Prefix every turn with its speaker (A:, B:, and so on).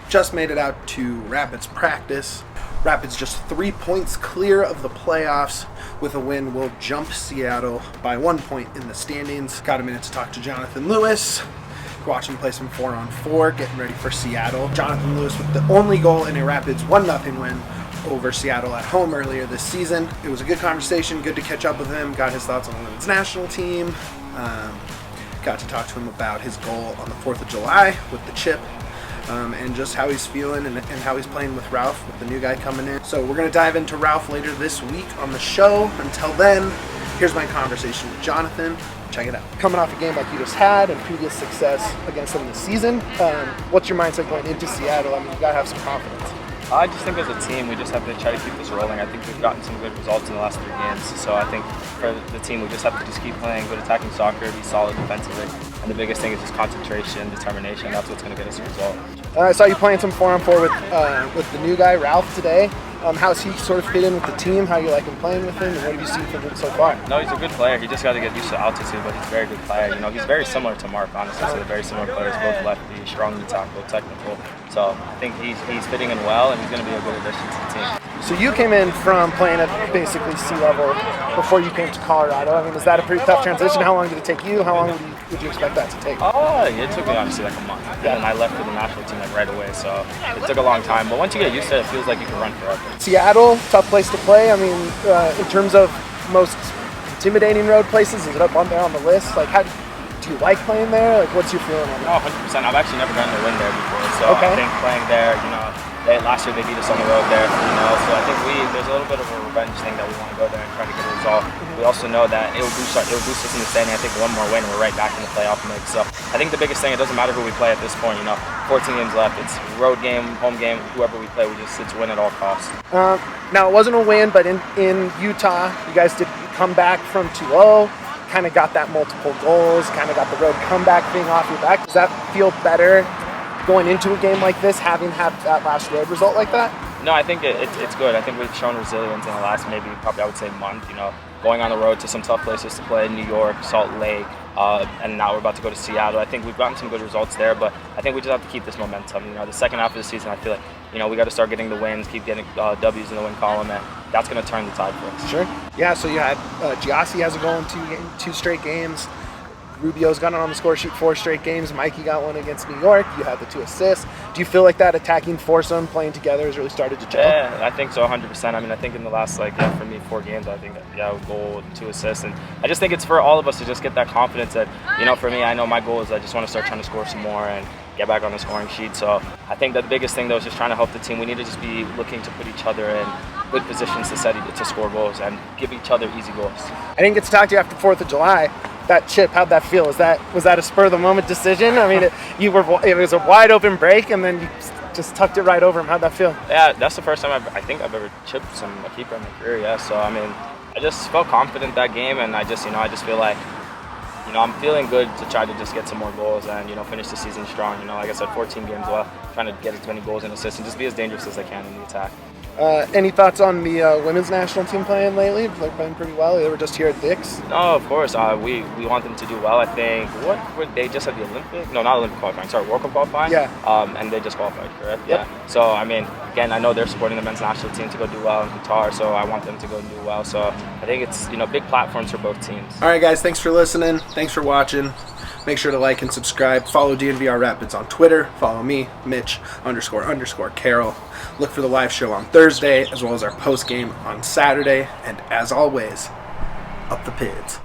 A: just made it out to Rapids practice. Rapids just 3 points clear of the playoffs. With a win, will jump Seattle by 1 point in the standings. Got a minute to talk to Jonathan Lewis. Watch him play some 4-on-4, getting ready for Seattle. Jonathan Lewis with the only goal in a Rapids 1-0 win over Seattle at home earlier this season. It was a good conversation, good to catch up with him, got his thoughts on the women's national team. Got to talk to him about his goal on the 4th of July with the chip. And just how he's feeling and how he's playing with Ralph, with the new guy coming in. So we're going to dive into Ralph later this week on the show. Until then, here's my conversation with Jonathan. Check it out. Coming off a game like you just had and previous success against them this season, what's your mindset going into Seattle? I mean, you got to have some confidence.
B: I just think as a team, we just have to try to keep this rolling. I think we've gotten some good results in the last 3 games. So I think for the team, we just have to just keep playing good attacking soccer, be solid defensively. And the biggest thing is just concentration, determination. That's what's going to get us a result.
A: I saw you playing some 4-on-4 with the new guy, Ralph, today. How's he sort of fit in with the team? How you like him playing with him? And what have you seen from him so far?
B: No, he's a good player. He just got to get used to altitude, but he's a very good player. You know, he's very similar to Mark, honestly. So they're very similar players, both lefty, strong in tackle, technical. So I think he's fitting in well, and he's going to be a good addition to the team.
A: So you came in from playing at basically sea level before you came to Colorado. I mean, was that a pretty tough transition? How long did it take you? How long would you expect that to take?
B: It took me honestly like a month. Yeah. And I left for the national team like right away, so it took a long time. But once you get used to it, it feels like you can run forever.
A: Seattle, tough place to play. I mean, in terms of most intimidating road places, is it up on there on the list? Like, how do you like playing there? Like, what's your feeling on that?
B: 100%. I've actually never gotten to win there before, so I think playing there, you know, last year they beat us on the road there, you know, so I think there's a little bit of a revenge thing that we want to go there and try to get a result. We also know that it'll boost us in the standing. I think one more win, we're right back in the playoff mix. So I think the biggest thing, it doesn't matter who we play at this point, you know, 14 games left, it's road game, home game, whoever we play, it's win at all costs.
A: Now, it wasn't a win, but in Utah, you guys did come back from 2-0, kind of got that multiple goals, kind of got the road comeback thing off your back. Does that feel better going into a game like this, having had that last road result like that?
B: No, I think it's good. I think we've shown resilience in the last probably I would say month, you know, going on the road to some tough places to play, New York, Salt Lake, and now we're about to go to Seattle. I think we've gotten some good results there, but I think we just have to keep this momentum. You know, the second half of the season, I feel like, you know, we got to start getting the wins, keep getting W's in the win column, and that's going to turn the tide for us.
A: Sure. Yeah, so you had Giassi has a goal in 2 straight games. Rubio's got it on the score sheet 4 straight games. Mikey got one against New York. You had the 2 assists. Do you feel like that attacking foursome playing together has really started to gel?
B: Yeah, I think so, 100%. I mean, I think in the last, for me, 4 games, I think, a goal, 2 assists. And I just think it's for all of us to just get that confidence that, you know, for me, I know my goal is I just want to start trying to score some more and get back on the scoring sheet. So I think that the biggest thing, though, is just trying to help the team. We need to just be looking to put each other in good positions to score goals and give each other easy goals.
A: I didn't get to talk to you after 4th of July. That chip, how'd that feel? Was that a spur of the moment decision? I mean, it was a wide open break, and then you just tucked it right over him. How'd that feel?
B: Yeah, that's the first time I think I've ever chipped a keeper in my career. Yeah, so I mean, I just felt confident that game, and I just feel like, you know, I'm feeling good to try to just get some more goals and, you know, finish the season strong. You know, like I said, 14 games left, trying to get as many goals and assists and just be as dangerous as I can in the attack.
A: Any thoughts on the women's national team playing lately? They're playing pretty well. They were just here at Dick's.
B: No, of course. We want them to do well. I think they just had the Olympic? No, not Olympic qualifying. Sorry, World Cup qualifying.
A: Yeah.
B: And they just qualified, correct?
A: Yep.
B: Yeah. So I mean, again, I know they're supporting the men's national team to go do well in Qatar. So I want them to go and do well. So I think it's, you know, big platforms for both teams.
A: All right, guys. Thanks for listening. Thanks for watching. Make sure to like and subscribe. Follow DNVR Rapids on Twitter. Follow me, Mitch__Carroll. Look for the live show on Thursday, as well as our post game on Saturday. And as always, up the Pids.